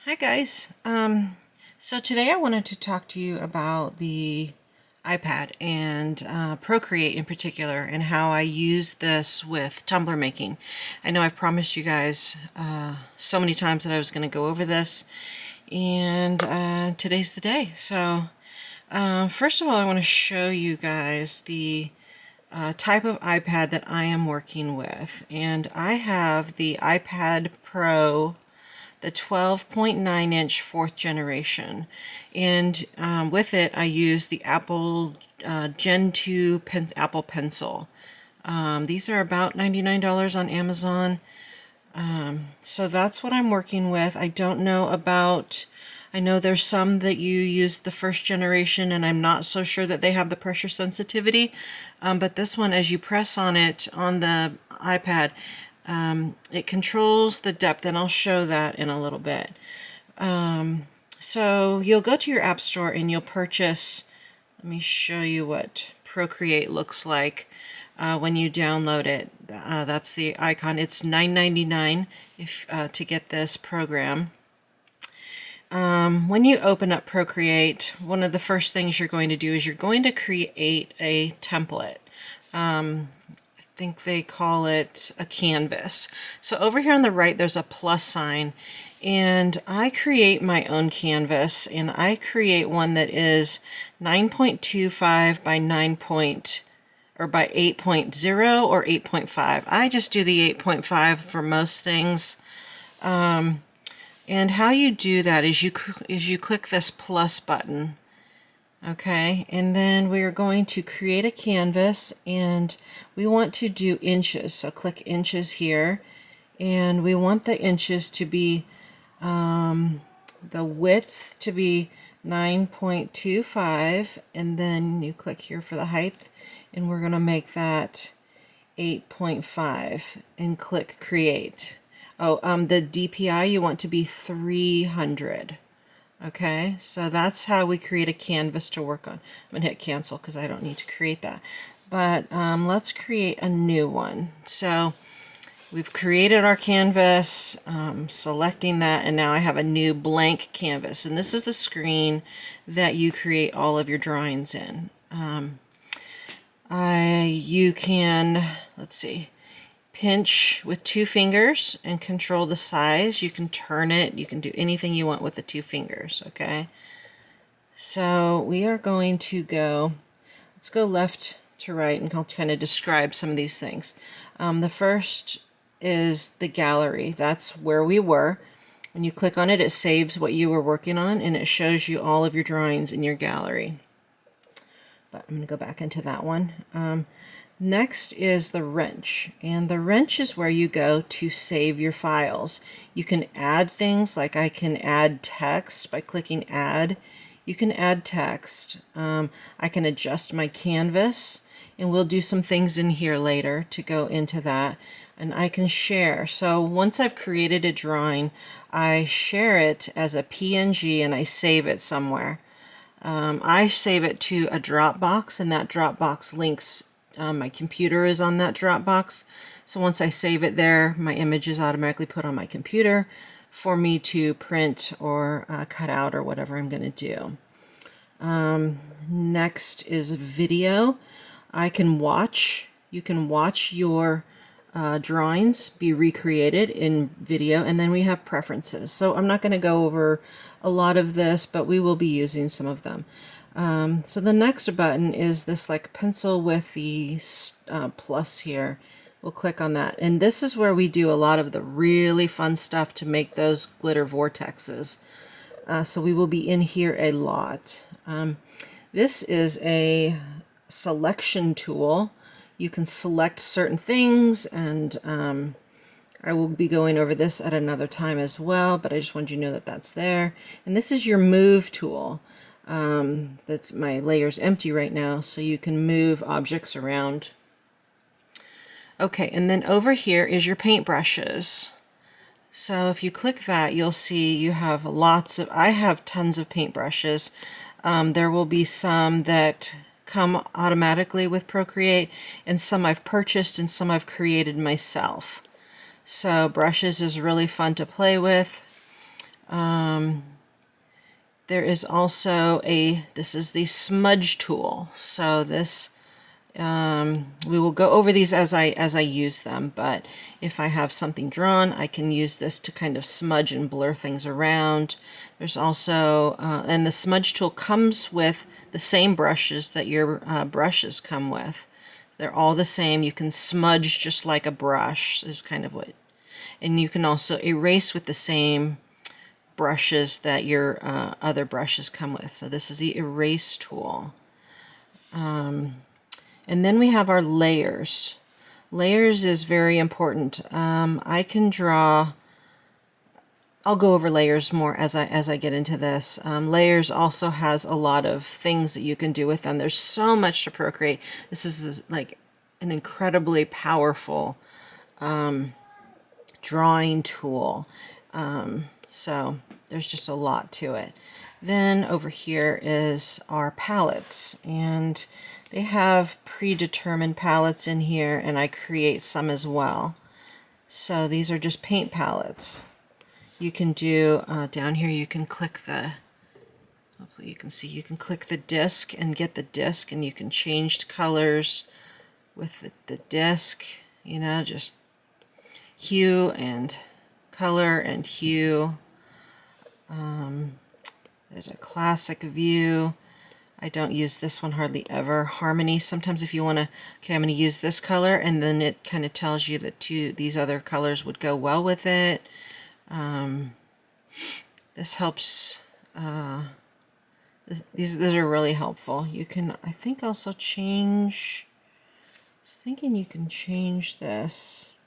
Hi guys. So today I wanted to talk to you about the iPad and Procreate in particular and how I use this with tumbler making. I know I've promised you guys so many times that I was going to go over this, and today's the day. So first of all, I want to show you guys the type of iPad that I am working with, and I have the iPad Pro, the 12.9-inch fourth generation, and with it I use the Apple Gen 2 Apple Pencil. These are about $99 on Amazon. So that's what I'm working with. I don't know about, I know there's some that you use the first generation and I'm not so sure that they have the pressure sensitivity, but this one, as you press on it on the iPad, it controls the depth, and I'll show that in a little bit. So you'll go to your app store and you'll purchase, let me show you what Procreate looks like when you download it. That's the icon. It's $9.99 to get this program. When you open up Procreate, one of the first things you're going to do is you're going to create a template. I think they call it a canvas. So over here on the right there's a plus sign, and I create my own canvas, and I create one that is 9.25 by 8.0 or 8.5. I just do the 8.5 for most things. And how you do that is you click this plus button. Okay, and then we are going to create a canvas, and we want to do inches. So click inches here, and we want the inches to be, the width to be 9.25, and then you click here for the height, and we're going to make that 8.5 and click create. Oh, the DPI you want to be 300. Okay, so that's how we create a canvas to work on. I'm going to hit cancel because I don't need to create that. But let's create a new one. So we've created our canvas, selecting that, and now I have a new blank canvas. And this is the screen that you create all of your drawings in. You can, let's see, pinch with 2 fingers and control the size. You can turn it. You can do anything you want with the 2 fingers, okay? So we are going to go, let's go left to right, and I'll kind of describe some of these things. The first is the gallery. That's where we were. When you click on it, it saves what you were working on, and it shows you all of your drawings in your gallery. But I'm going to go back into that one. Next is the wrench, and the wrench is where you go to save your files. You can add things, like I can add text by clicking add. You can add text. I can adjust my canvas, and we'll do some things in here later to go into that. And I can share. So once I've created a drawing, I share it as a PNG and I save it somewhere. I save it to a Dropbox, and that Dropbox links, my computer is on that Dropbox. So once I save it there, my image is automatically put on my computer for me to print or cut out or whatever I'm going to do. Next is video. I can watch. You can watch your drawings be recreated in video, and then we have preferences. So I'm not going to go over a lot of this, but we will be using some of them. So the next button is this like pencil with the plus here. We'll click on that, and this is where we do a lot of the really fun stuff to make those glitter vortexes. So we will be in here a lot. This is a selection tool. You can select certain things, and I will be going over this at another time as well, but I just wanted you to know that that's there. And this is your move tool. That's, my layer's empty right now, so you can move objects around. Okay, and then over here is your paintbrushes. So if you click that, you'll see you have lots of, I have tons of paintbrushes. There will be some that come automatically with Procreate, and some I've purchased and some I've created myself. So brushes is really fun to play with. There is also this is the smudge tool. So this, we will go over these as I use them, but if I have something drawn, I can use this to kind of smudge and blur things around. There's also, and the smudge tool comes with the same brushes that your brushes come with. They're all the same. You can smudge just like a brush is kind of what, and you can also erase with the same brushes that your other brushes come with. So this is the erase tool. And then we have our layers. Layers is very important. I can draw, I'll go over layers more as I get into this. Layers also has a lot of things that you can do with them. There's so much to Procreate. This is like an incredibly powerful drawing tool. So there's just a lot to it. Then over here is our palettes, and they have predetermined palettes in here, and I create some as well. So these are just paint palettes. You can do, down here you can click the, hopefully you can see, you can click the disc and get the disc, and you can change colors with the disc, you know, just hue and color and hue. There's a classic view. I don't use this one hardly ever. Harmony, sometimes if you want to, okay, I'm going to use this color, and then it kind of tells you that these other colors would go well with it. This helps, these are really helpful. You can, I think, also change, I was thinking you can change this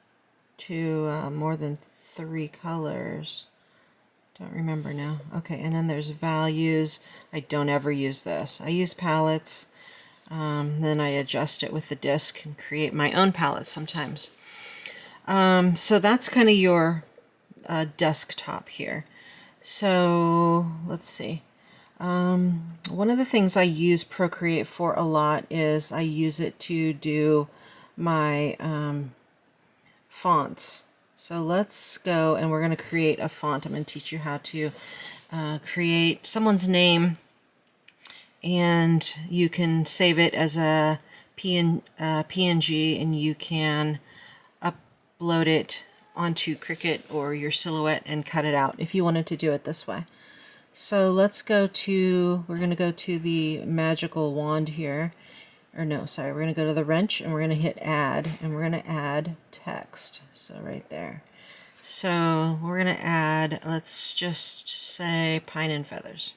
to more than 3 colors. Don't remember now. Okay, and then there's values. I don't ever use this. I use palettes. Then I adjust it with the disc and create my own palettes sometimes. So that's kind of your desktop here. So let's see. One of the things I use Procreate for a lot is I use it to do my fonts. So let's go, and we're going to create a font. I'm going to teach you how to create someone's name, and you can save it as a PNG, and you can upload it onto Cricut or your Silhouette and cut it out if you wanted to do it this way. So let's go to, we're going to go to the magical wand here. Or no, sorry, we're going to go to the wrench, and we're going to hit add, and we're going to add text. So right there. So we're going to add, let's just say pine and feathers.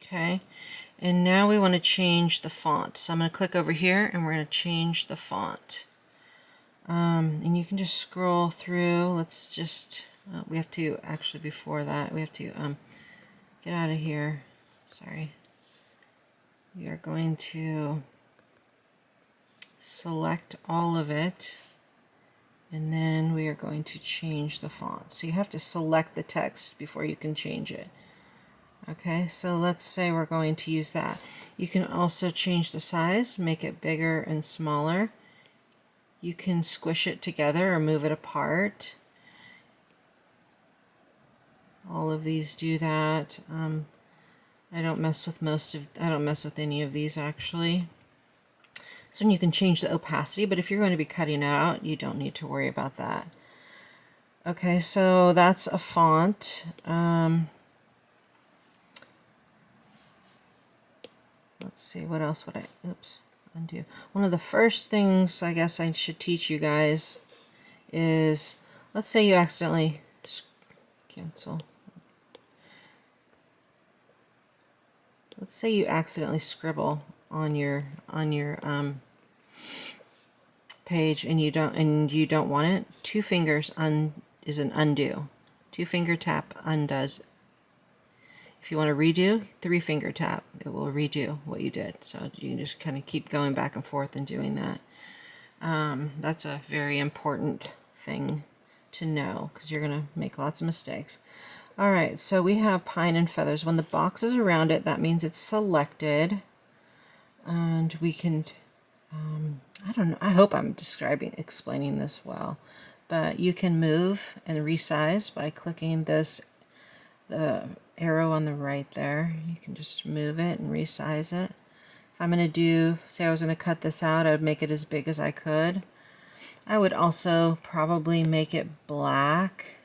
Okay, and now we want to change the font. So I'm going to click over here, and we're going to change the font. And you can just scroll through. Let's just, we have to, actually before that, we have to get out of here. Sorry. We are going to select all of it, and then we are going to change the font. So you have to select the text before you can change it. Okay, so let's say we're going to use that. You can also change the size, make it bigger and smaller. You can squish it together or move it apart. All of these do that. I don't mess with any of these actually. So you can change the opacity, but if you're going to be cutting it out, you don't need to worry about that. Okay, so that's a font. Let's see, what else would I, oops, undo. One of the first things I guess I should teach you guys is, let's say you accidentally cancel. Let's say you accidentally scribble on your page, and you don't want it. 2 fingers is an undo. 2-finger tap undoes. If you want to redo, 3-finger tap. It will redo what you did. So you can just kind of keep going back and forth and doing that. That's a very important thing to know, because you're going to make lots of mistakes. All right, so we have pine and feathers. When the box is around it, that means it's selected. And we can I don't know, I hope I'm explaining this well, but you can move and resize by clicking the arrow on the right there. You can just move it and resize it. If I'm going to say I was going to cut this out, I would make it as big as I could. I would also probably make it black.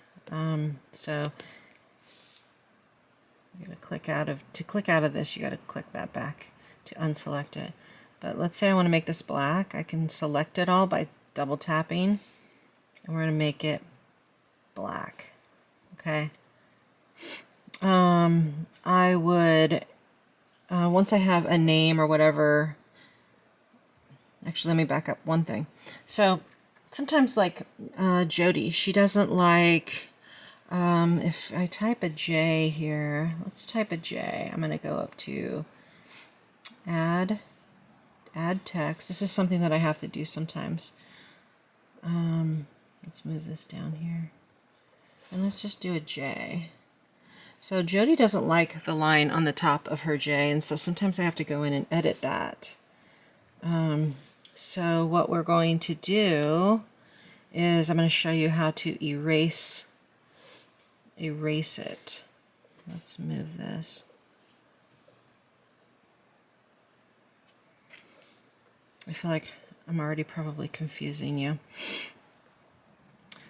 So you gotta click out of this, you gotta click that back to unselect it. But let's say I want to make this black. I can select it all by double tapping, and we're going to make it black. Okay. I would, once I have a name or whatever, actually let me back up one thing. So sometimes like Jody, she doesn't like, if I type a J here, let's type a J. I'm going to go up to add text. This is something that I have to do sometimes. Let's move this down here. And let's just do a J. So Jody doesn't like the line on the top of her J, and so sometimes I have to go in and edit that. So what we're going to do is I'm going to show you how to erase it. Let's move this. I feel like I'm already probably confusing you.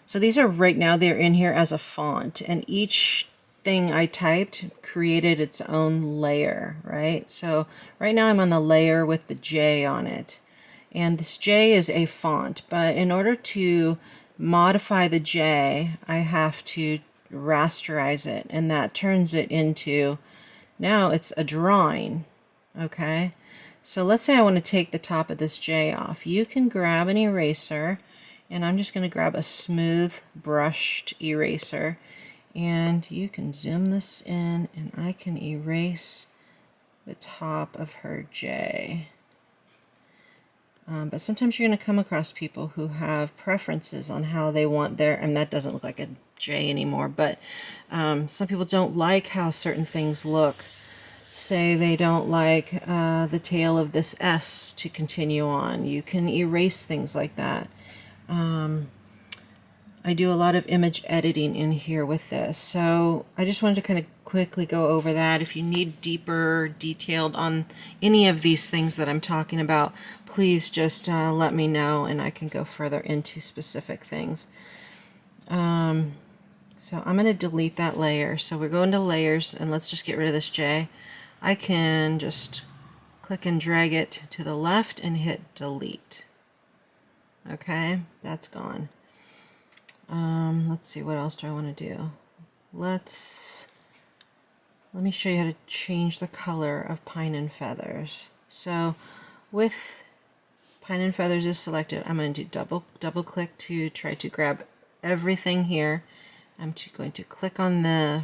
So these are right now, they're in here as a font, and each thing I typed created its own layer, right? So right now I'm on the layer with the J on it. And this J is a font, but in order to modify the J, I have to rasterize it, and that turns it into, now it's a drawing, okay? So let's say I want to take the top of this J off. You can grab an eraser, and I'm just going to grab a smooth brushed eraser, and you can zoom this in, and I can erase the top of her J. But sometimes you're going to come across people who have preferences on how they want their, and that doesn't look like a J anymore, but some people don't like how certain things look. Say they don't like the tail of this S to continue on. You can erase things like that. I do a lot of image editing in here with this, so I just wanted to kind of quickly go over that. If you need deeper detailed on any of these things that I'm talking about, please just let me know and I can go further into specific things. So I'm going to delete that layer. So we're going to layers, and let's just get rid of this J. I can just click and drag it to the left and hit delete. Okay, that's gone. Let's see, what else do I want to do? Let me show you how to change the color of Pine and Feathers. So with Pine and Feathers is selected, I'm going to do double click to try to grab everything here. I'm going to click on the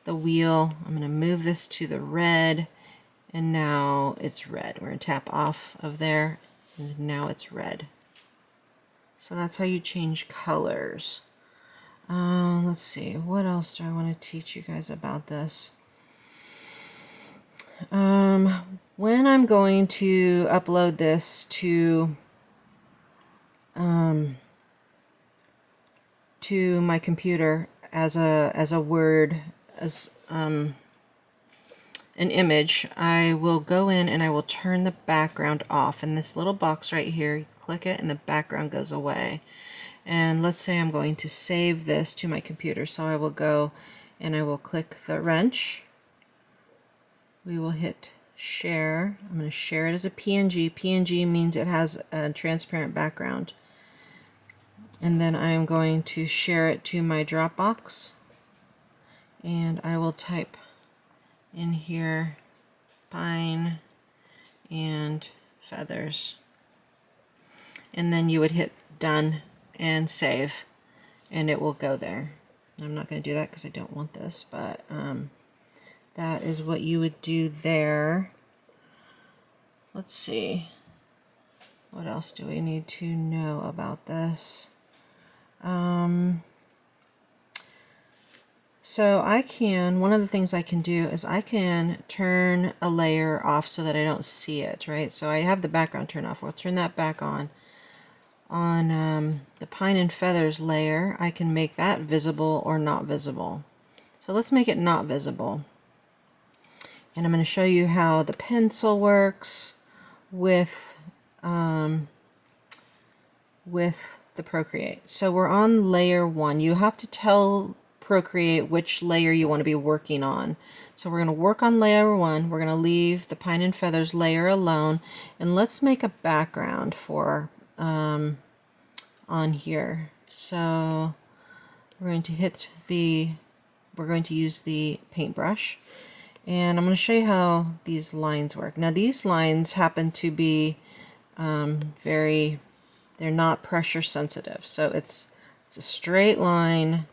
wheel. I'm going to move this to the red, and now it's red. We're going to tap off of there, and now it's red. So that's how you change colors. Let's see, what else do I want to teach you guys about this? When I'm going to upload this to my computer as a Word, as an image, I will go in and I will turn the background off. In this little box right here, you click it and the background goes away. And let's say I'm going to save this to my computer, so I will go and I will click the wrench. We will hit share. I'm going to share it as a PNG. PNG means it has a transparent background. And then I'm going to share it to my Dropbox, and I will type in here Pine and Feathers, and then you would hit done and save, and it will go there. I'm not going to do that because I don't want this, but that is what you would do there. Let's see, what else do we need to know about this? So one of the things I can do is I can turn a layer off so that I don't see it, right? So I have the background turned off. We'll turn that back on. On the pine and feathers layer, I can make that visible or not visible. So let's make it not visible. And I'm going to show you how the pencil works with the Procreate. So we're on layer 1. You have to tell Procreate which layer you want to be working on. So we're going to work on layer 1. We're going to leave the pine and feathers layer alone, and let's make a background for on here. So we're going to use the paintbrush, and I'm going to show you how these lines work. Now these lines happen to be they're not pressure sensitive. So it's a straight line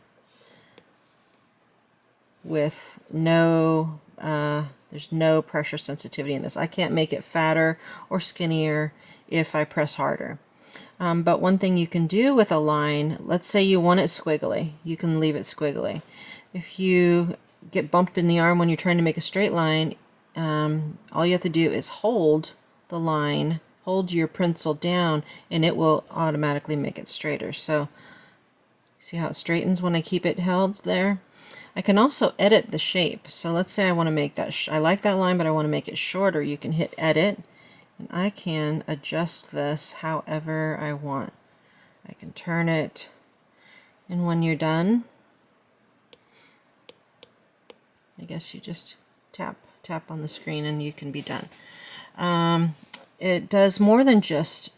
with no, there's no pressure sensitivity in this. I can't make it fatter or skinnier if I press harder. But one thing you can do with a line, let's say you want it squiggly, you can leave it squiggly. If you get bumped in the arm when you're trying to make a straight line, all you have to do is hold the line, hold your pencil down, and it will automatically make it straighter. So see how it straightens when I keep it held there? I can also edit the shape. So let's say I want to make that, I like that line, but I want to make it shorter. You can hit edit, and I can adjust this however I want. I can turn it, and when you're done, I guess you just tap on the screen and you can be done. It does more than just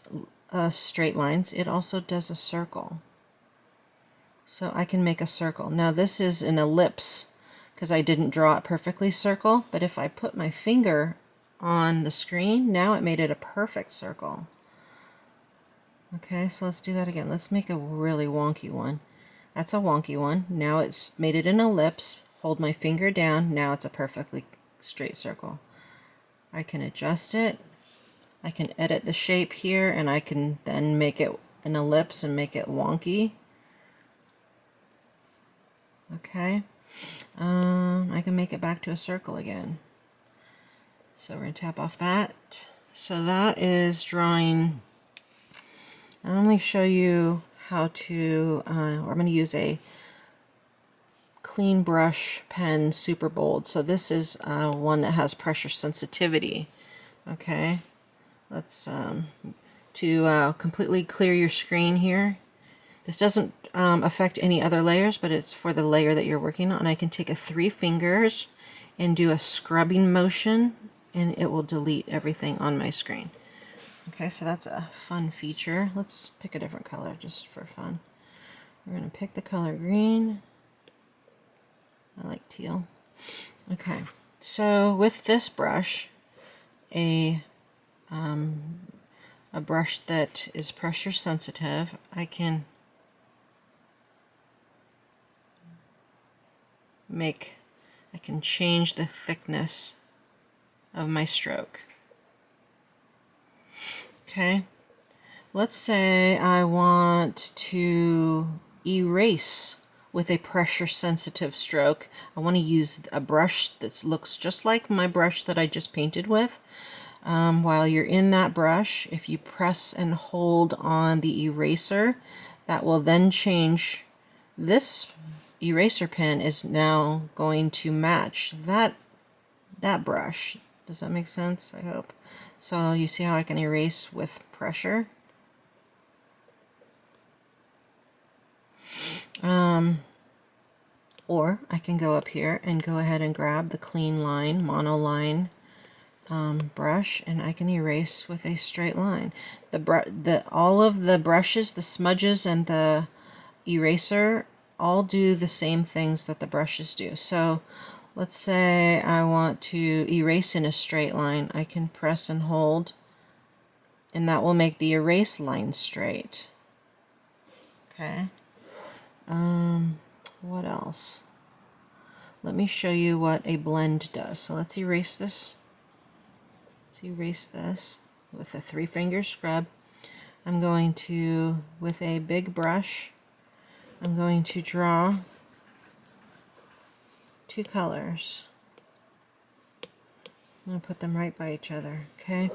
straight lines. It also does a circle. So I can make a circle. Now this is an ellipse because I didn't draw it perfectly circle, but if I put my finger on the screen, now it made it a perfect circle. Okay, so let's do that again. Let's make a really wonky one. That's a wonky one. Now it's made it an ellipse. Hold my finger down. Now it's a perfectly straight circle. I can adjust it. I can edit the shape here, and I can then make it an ellipse and make it wonky. Okay. I can make it back to a circle again. So we're going to tap off that. So that is drawing. I'll only show you how to, I'm going to use a clean brush pen, super bold. So this is one that has pressure sensitivity. Okay, let's to completely clear your screen here. This doesn't affect any other layers, but it's for the layer that you're working on. I can take 3 fingers and do a scrubbing motion, and it will delete everything on my screen. Okay, so that's a fun feature. Let's pick a different color just for fun. We're going to pick the color green. I like teal. Okay, so with this brush, a brush that is pressure sensitive, I can change the thickness of my stroke. Okay, let's say I want to erase with a pressure sensitive stroke. I want to use a brush that looks just like my brush that I just painted with. While you're in that brush, if you press and hold on the eraser, that will then change. This eraser pen is now going to match that brush. Does that make sense? I hope. So you see how I can erase with pressure? Or I can go up here and go ahead and grab the clean line, monoline brush, and I can erase with a straight line. All of the brushes, the smudges, and the eraser all do the same things that the brushes do. So let's say I want to erase in a straight line. I can press and hold, and that will make the erase line straight. Okay. What else? Let me show you what a blend does. So let's erase this. Let's erase this with a 3-finger scrub. I'm going to, with a big brush, I'm going to draw two colors. I'm going to put them right by each other, okay?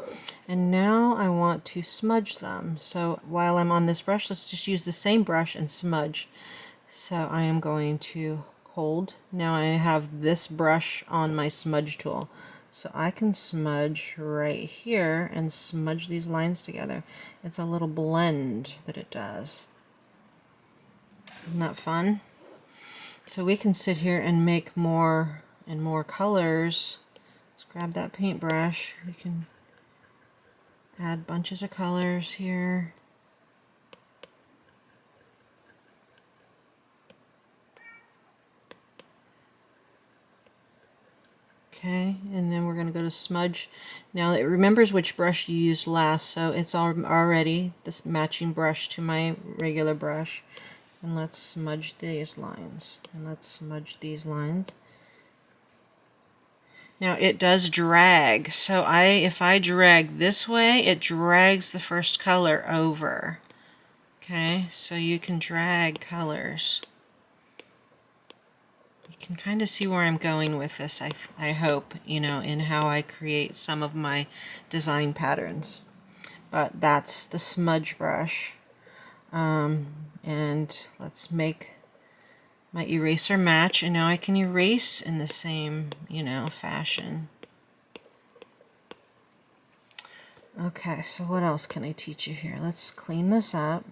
And now I want to smudge them. So while I'm on this brush, let's just use the same brush and smudge. So I am going to hold. Now I have this brush on my smudge tool. So I can smudge right here and smudge these lines together. It's a little blend that it does. Isn't that fun? So we can sit here and make more and more colors. Let's grab that paintbrush. We can add bunches of colors here. Okay, and then we're going to go to smudge. Now it remembers which brush you used last, so it's already this matching brush to my regular brush. And let's smudge these lines. And let's smudge these lines. Now it does drag, so if I drag this way, it drags the first color over. Okay, so you can drag colors. You can kind of see where I'm going with this, I hope, you know, in how I create some of my design patterns. But that's the smudge brush. And let's make my eraser match, and now I can erase in the same, you know, fashion. Okay, so what else can I teach you here? Let's clean this up.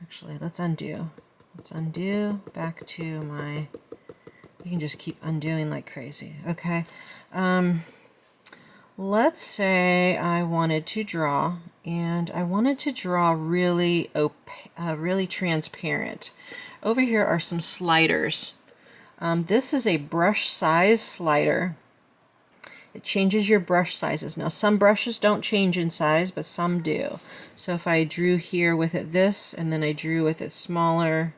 Actually, let's undo. Let's undo back to my... You can just keep undoing like crazy. Okay. Let's say I wanted to draw, and I wanted to draw really really transparent. Over here are some sliders. This is a brush size slider. It changes your brush sizes. Now some brushes don't change in size, but some do. So if I drew here with it this, and then I drew with it smaller,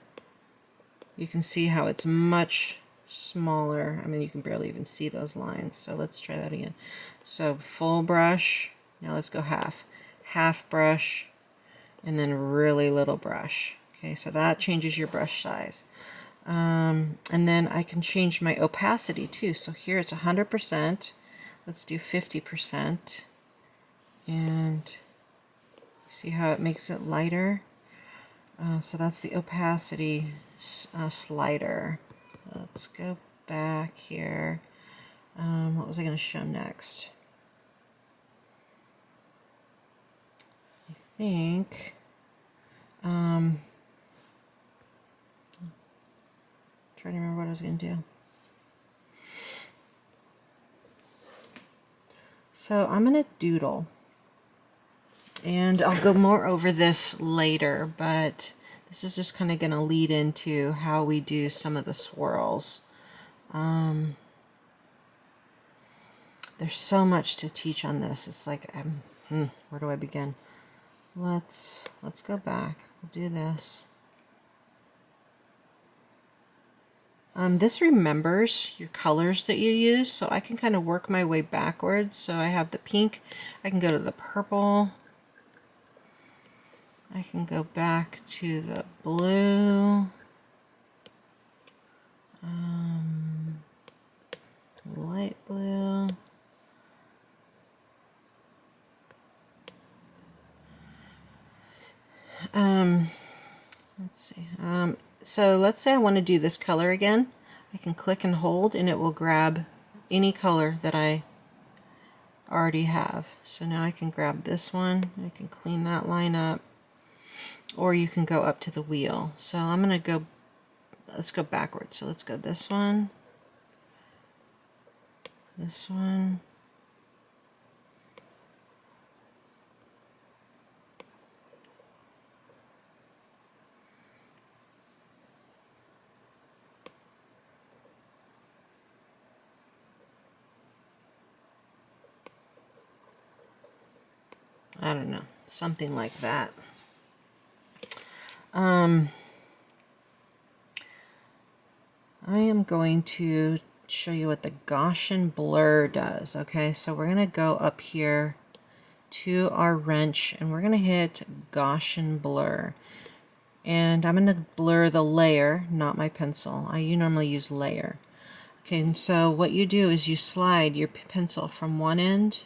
you can see how it's much smaller. I mean, you can barely even see those lines. So let's try that again. So full brush, now let's go half. Half brush, and then really little brush. Okay, so that changes your brush size. And then I can change my opacity too. So here it's 100%. Let's do 50%. And see how it makes it lighter? So that's the opacity slider. Let's go back here. What was I going to show next? I think trying to remember what I was going to do. So I'm going to doodle, and I'll go more over this later, but this is just kind of going to lead into how we do some of the swirls. There's so much to teach on this. It's like, where do I begin? Let's go back. We'll do this. This remembers your colors that you use, so I can kind of work my way backwards. So I have the pink, I can go to the purple, I can go back to the blue, light blue, let's see, so let's say I want to do this color again. I can click and hold, and it will grab any color that I already have. So now I can grab this one, I can clean that line up, or you can go up to the wheel. So I'm going to go, let's go backwards. So let's go this one, this one, I don't know, something like that. I am going to show you what the Gaussian blur does. Okay, so we're going to go up here to our wrench, and we're going to hit Gaussian blur. And I'm going to blur the layer, not my pencil. I normally use layer. Okay, and so what you do is you slide your pencil from one end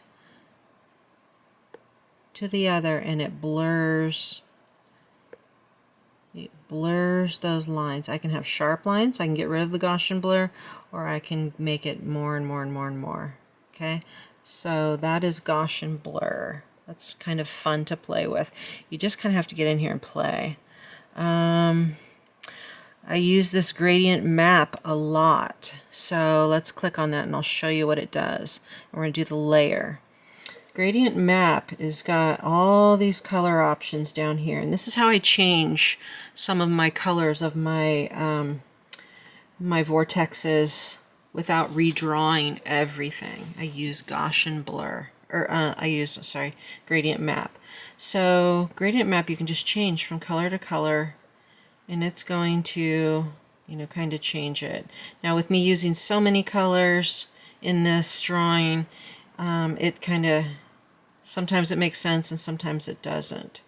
to the other, and it blurs those lines. I can have sharp lines, I can get rid of the Gaussian blur, or I can make it more and more and more and more. Okay, so that is Gaussian blur. That's kind of fun to play with. You just kind of have to get in here and play. I use this gradient map a lot, so let's click on that and I'll show you what it does. We're going to do the layer. Gradient map has got all these color options down here, and this is how I change some of my colors of my my vortexes without redrawing everything. I use Gaussian blur, or I use, sorry, gradient map. So gradient map you can just change from color to color, and it's going to, you know, kind of change it. Now with me using so many colors in this drawing, it kind of, sometimes it makes sense and sometimes it doesn't.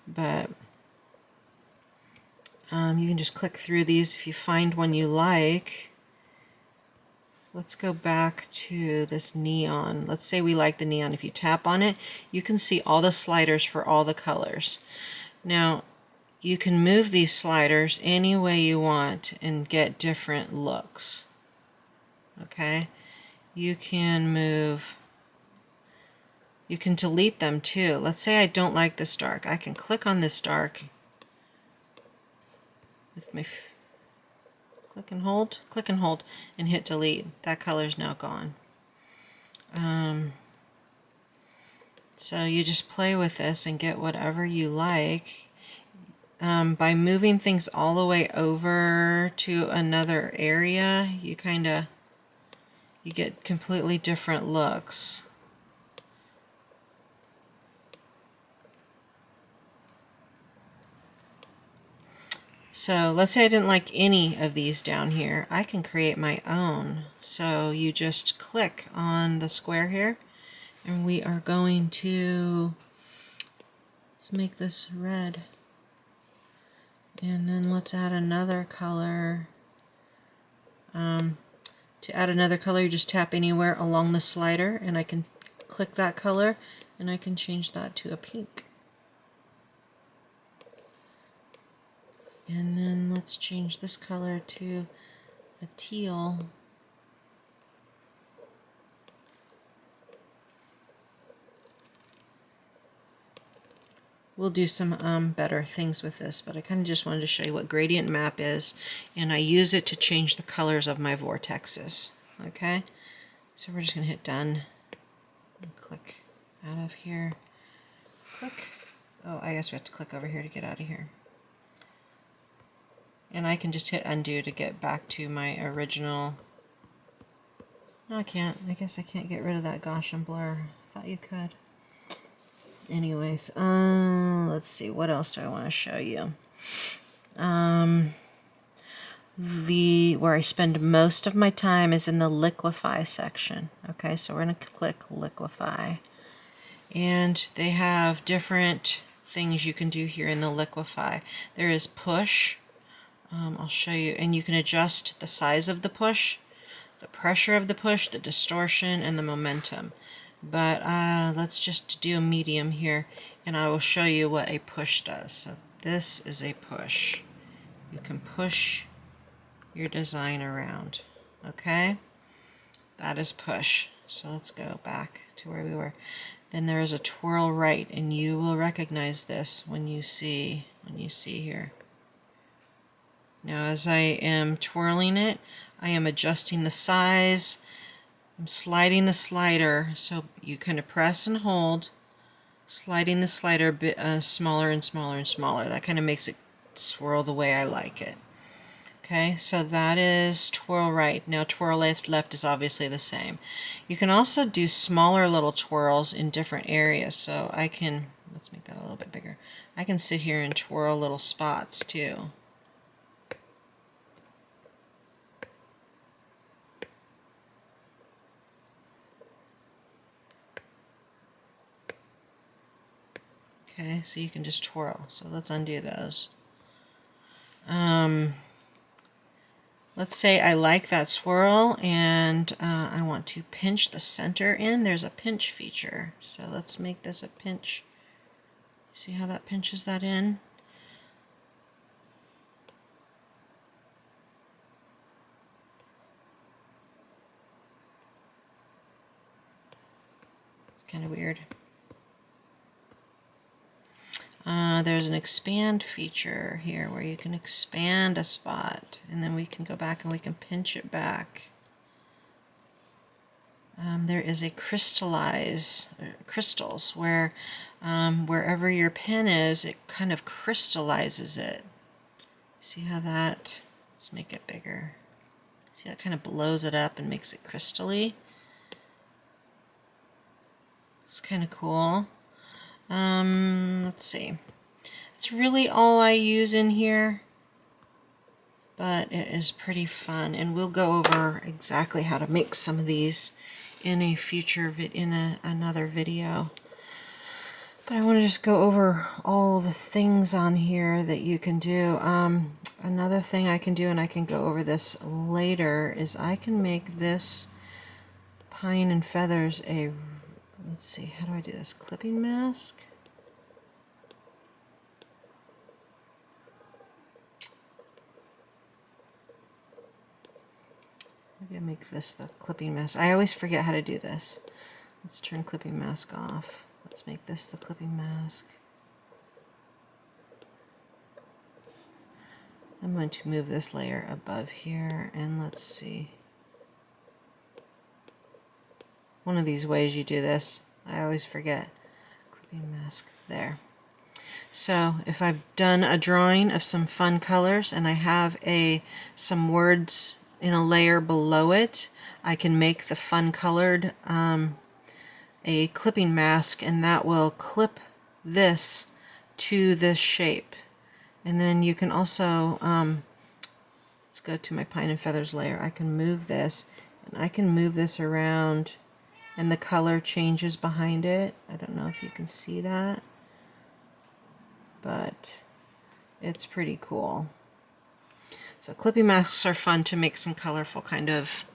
But you can just click through these if you find one you like. Let's go back to this neon. Let's say we like the neon. If you tap on it, you can see all the sliders for all the colors. Now, you can move these sliders any way you want and get different looks. Okay? You can move, you can delete them too. Let's say I don't like this dark. I can click on this dark with my click and hold, and hit delete. That color is now gone. So you just play with this and get whatever you like. By moving things all the way over to another area, you get completely different looks. So let's say I didn't like any of these down here. I can create my own. So you just click on the square here, and we are going to, let's make this red. And then let's add another color. To add another color, you just tap anywhere along the slider, and I can click that color, and I can change that to a pink. And then let's change this color to a teal. We'll do some better things with this, but I kind of just wanted to show you what gradient map is, and I use it to change the colors of my vortexes. Okay, so we're just going to hit done and click out of here. Click. Oh, I guess we have to click over here to get out of here. And I can just hit undo to get back to my original. No, I can't. I guess I can't get rid of that Gaussian blur. I thought you could. Anyways, let's see, what else do I want to show you? Where I spend most of my time is in the liquefy section. Okay, so we're going to click liquefy. And they have different things you can do here in the liquefy. There is push. I'll show you, and you can adjust the size of the push, the pressure of the push, the distortion, and the momentum. But let's just do a medium here, and I will show you what a push does. So this is a push. You can push your design around. Okay? That is push. So let's go back to where we were. Then there is a twirl right, and you will recognize this when you see here. Now as I am twirling it, I am adjusting the size. I'm sliding the slider, so you kind of press and hold, sliding the slider a bit smaller and smaller and smaller. That kind of makes it swirl the way I like it. Okay, so that is twirl right. Now twirl left is obviously the same. You can also do smaller little twirls in different areas. So I can, let's make that a little bit bigger. I can sit here and twirl little spots too. Okay, so you can just twirl. So let's undo those. let's say I like that swirl and I want to pinch the center in. There's a pinch feature. So let's make this a pinch. See how that pinches that in? It's kind of weird. There's an expand feature here where you can expand a spot and then we can go back and we can pinch it back. There is a crystallize, crystals, where wherever your pen is, it kind of crystallizes it. See how that, let's make it bigger. See, that kind of blows it up and makes it crystally. It's kind of cool. Let's see. It's really all I use in here, but it is pretty fun, and we'll go over exactly how to make some of these in a future another video. But I want to just go over all the things on here that you can do. Another thing I can do, and I can go over this later, is I can make this pine and feathers a, let's see, how do I do this? Clipping mask? Maybe I make this the clipping mask. I always forget how to do this. Let's turn clipping mask off. Let's make this the clipping mask. I'm going to move this layer above here, and let's see. One of these ways you do this, I always forget. Clipping mask there. So if I've done a drawing of some fun colors and I have some words in a layer below it, I can make the fun colored a clipping mask, and that will clip this to this shape. And then you can also, let's go to my pine and feathers layer. I can move this, and I can move this around, and the color changes behind it. I don't know if you can see that, but it's pretty cool. So clipping masks are fun to make some colorful kind of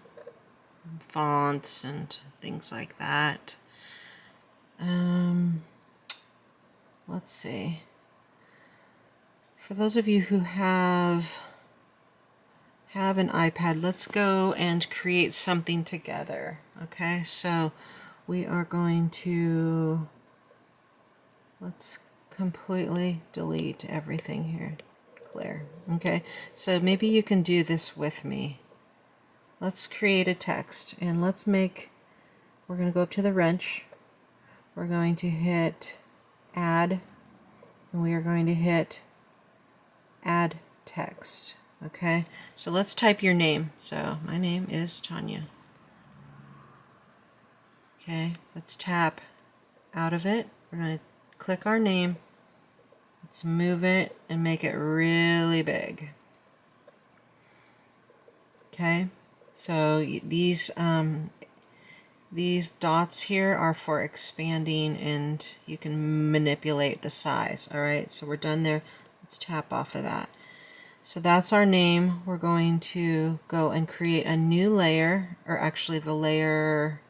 fonts and things like that. Let's see. For those of you who have an iPad, let's go and create something together. Okay, so we are going to, let's completely delete everything here. Clear. Okay, so maybe you can do this with me. Let's create a text, and let's make, we're going to go up to the wrench. We're going to hit add, and we are going to hit add text. Okay, so let's type your name. So my name is Tanya. Okay, let's tap out of it. We're going to click our name. Let's move it and make it really big. Okay, so these dots here are for expanding, and you can manipulate the size. All right, so we're done there. Let's tap off of that. So that's our name. We're going to go and create a new layer, or actually the layer,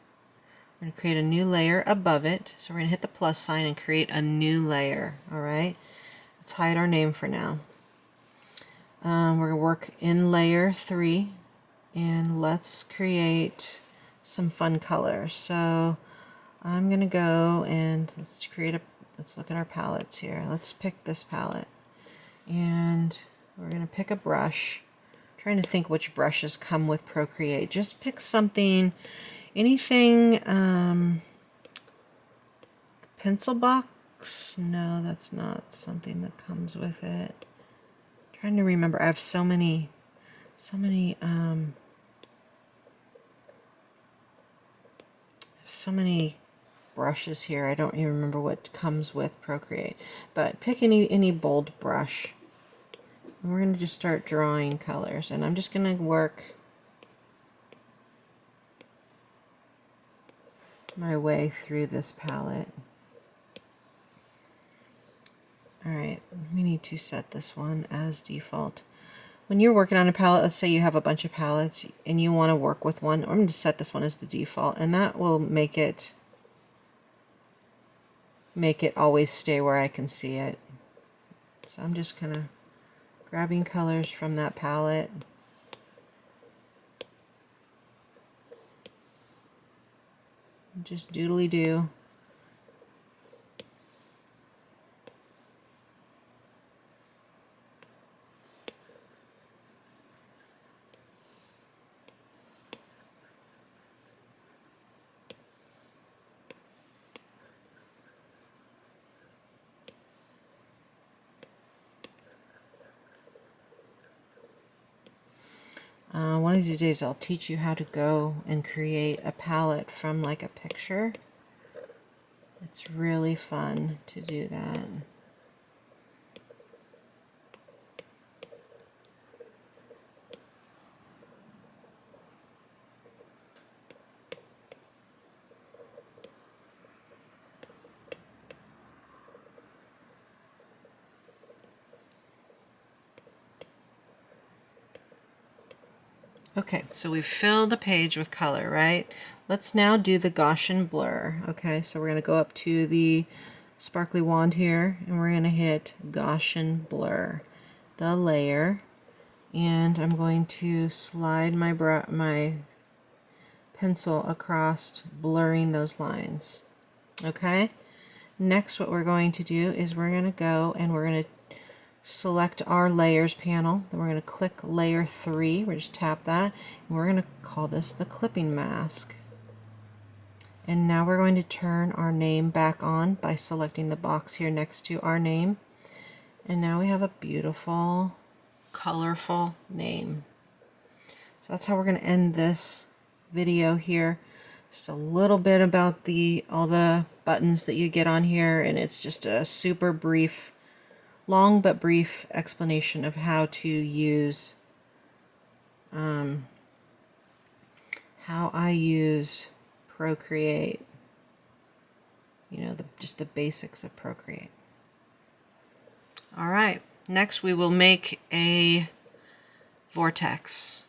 we're going to create a new layer above it. So we're going to hit the plus sign and create a new layer. All right, let's hide our name for now. We're going to work in layer 3, and let's create some fun colors. So I'm going to go and let's look at our palettes here. Let's pick this palette, and we're going to pick a brush. I'm trying to think which brushes come with Procreate. Just pick something, anything, pencil box? No, that's not something that comes with it. I'm trying to remember. I have so many brushes here. I don't even remember what comes with Procreate. But pick any bold brush. And we're going to just start drawing colors, and I'm just going to work my way through this palette. Alright, we need to set this one as default. when you're working on a palette, let's say you have a bunch of palettes and you want to work with one, I'm going to set this one as the default, and that will make it always stay where I can see it. So I'm just kind of grabbing colors from that palette. Just doodly do. One of these days I'll teach you how to go and create a palette from like a picture. It's really fun to do that. Okay, so we've filled a page with color, right? Let's now do the Gaussian blur. Okay, so we're going to go up to the sparkly wand here, and we're going to hit Gaussian blur, the layer, and I'm going to slide my pencil across, blurring those lines. Okay, next what we're going to do is we're going to go and we're going to select our layers panel. Then we're going to click layer 3. We're just tap that, and we're going to call this the clipping mask. And now we're going to turn our name back on by selecting the box here next to our name. And now we have a beautiful, colorful name. So that's how we're going to end this video here. Just a little bit about all the buttons that you get on here, and it's just a super brief, long but brief explanation of how to use how I use Procreate, you know, just the basics of Procreate. All right, next we will make a vortex.